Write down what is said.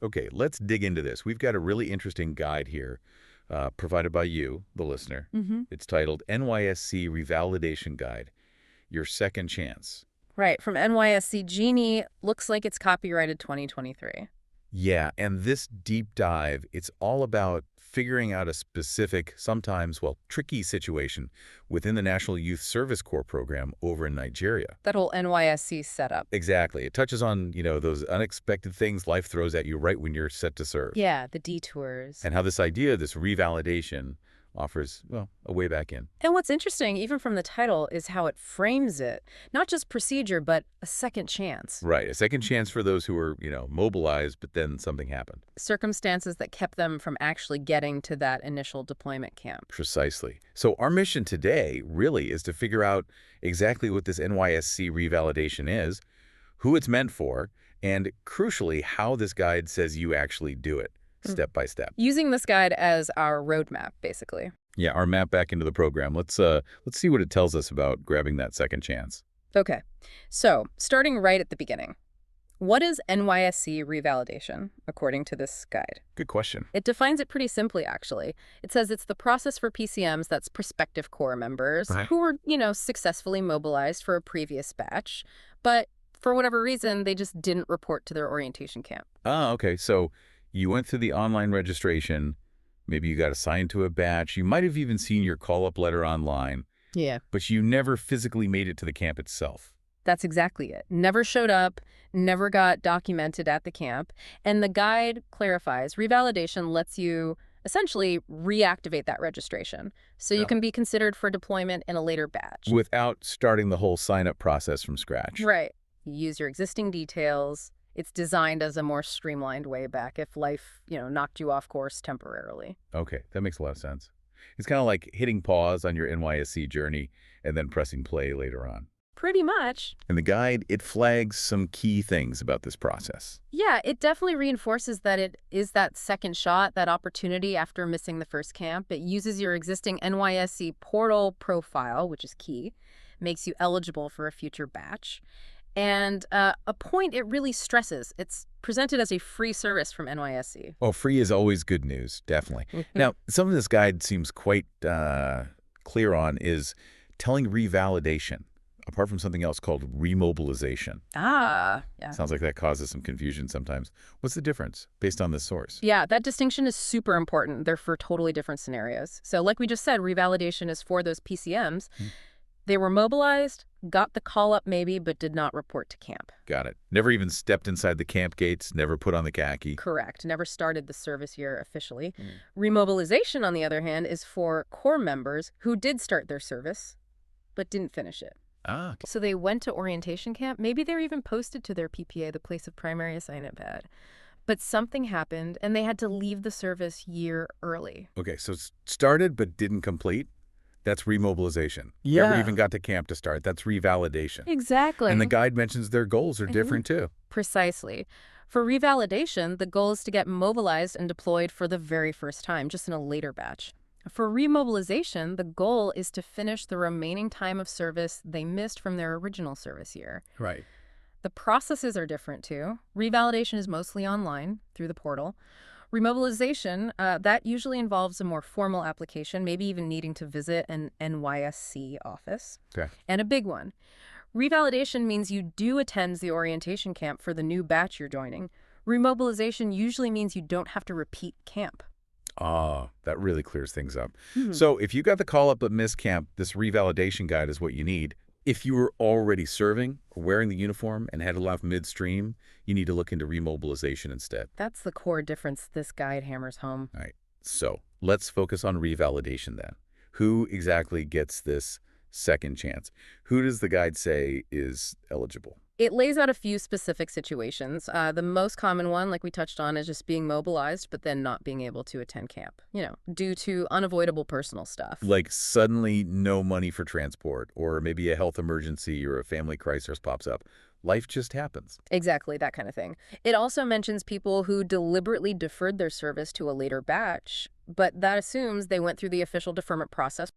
Okay, let's dig into this. We've got a really interesting guide here provided by you, the listener. Hmm. It's titled NYSC Revalidation Guide, Your Second Chance. Right, from NYSC Genie, looks like it's copyrighted 2023. Yeah, and this deep dive, it's all about figuring out a specific, sometimes, well, tricky situation within the National Youth Service Corps program over in Nigeria. That whole NYSC setup. Exactly. It touches on, those unexpected things life throws at you right when you're set to serve. Yeah, the detours. And how this idea, this revalidation, offers, well, a way back in. And what's interesting, even from the title, is how it frames it. Not just procedure, but a second chance. Right. A second chance for those who were, mobilized, but then something happened. Circumstances that kept them from actually getting to that initial deployment camp. Precisely. So our mission today really is to figure out exactly what this NYSC revalidation is, who it's meant for, and crucially, how this guide says you actually do it, step by step. Using this guide as our roadmap, basically. Yeah, our map back into the program. Let's see what it tells us about grabbing that second chance. Okay, so starting right at the beginning. What is NYSC revalidation, according to this guide? Good question. It defines it pretty simply, actually. It says it's the process for PCMs, that's prospective Corps members, Right. who were, successfully mobilized for a previous batch, but for whatever reason, they just didn't report to their orientation camp. Ah, okay. So you went through the online registration. Maybe you got assigned to a batch. You might have even seen your call-up letter online, Yeah. but you never physically made it to the camp itself. That's exactly it. Never showed up, never got documented at the camp. And the guide clarifies revalidation lets you essentially reactivate that registration so you Yeah. can be considered for deployment in a later batch. Without starting the whole sign-up process from scratch. Right. You use your existing details. It's designed as a more streamlined way back if life, knocked you off course temporarily. Okay, that makes a lot of sense. It's kind of like hitting pause on your NYSC journey and then pressing play later on. Pretty much. In the guide, it flags some key things about this process. Yeah, it definitely reinforces that it is that second shot, that opportunity after missing the first camp. It uses your existing NYSC portal profile, which is key, makes you eligible for a future batch. And a point it really stresses, it's presented as a free service from NYSC. Well, free is always good news, definitely. Now, some of this guide seems quite clear on is telling revalidation, apart from something else called remobilization. Yeah. Sounds like that causes some confusion sometimes. What's the difference based on this source? Yeah, that distinction is super important. They're for totally different scenarios. So like we just said, revalidation is for those PCMs. They were mobilized, got the call-up maybe, but did not report to camp. Got it. Never even stepped inside the camp gates, never put on the khaki. Correct. Never started the service year officially. Remobilization, on the other hand, is for Corps members who did start their service, but didn't finish it. Ah, okay. So they went to orientation camp. Maybe they were even posted to their PPA, the place of primary assignment pad. But something happened, and they had to leave the service year early. Okay, so it's started but didn't complete. That's remobilization. Yeah. Never even got to camp to start. That's revalidation. Exactly. And the guide mentions their goals are different too. Precisely. For revalidation, the goal is to get mobilized and deployed for the very first time, just in a later batch. For remobilization, the goal is to finish the remaining time of service they missed from their original service year. Right. The processes are different, too. Revalidation is mostly online, through the portal. Remobilization, that usually involves a more formal application, maybe even needing to visit an NYSC office. Okay. And a big one. Revalidation means you do attend the orientation camp for the new batch you're joining. Remobilization usually means you don't have to repeat camp. Ah, that really clears things up. So if you got the call up but missed camp, this revalidation guide is what you need. If you were already serving or wearing the uniform and had to left midstream, you need to look into remobilization instead. That's the core difference this guide hammers home. All right. So let's focus on revalidation then. Who exactly gets this second chance? Who does the guide say is eligible? It lays out a few specific situations. The most common one, like we touched on, is just being mobilized, but then not being able to attend camp, due to unavoidable personal stuff. Like suddenly no money for transport, or maybe a health emergency or a family crisis pops up. Life just happens. Exactly, that kind of thing. It also mentions people who deliberately deferred their service to a later batch, but that assumes they went through the official deferment process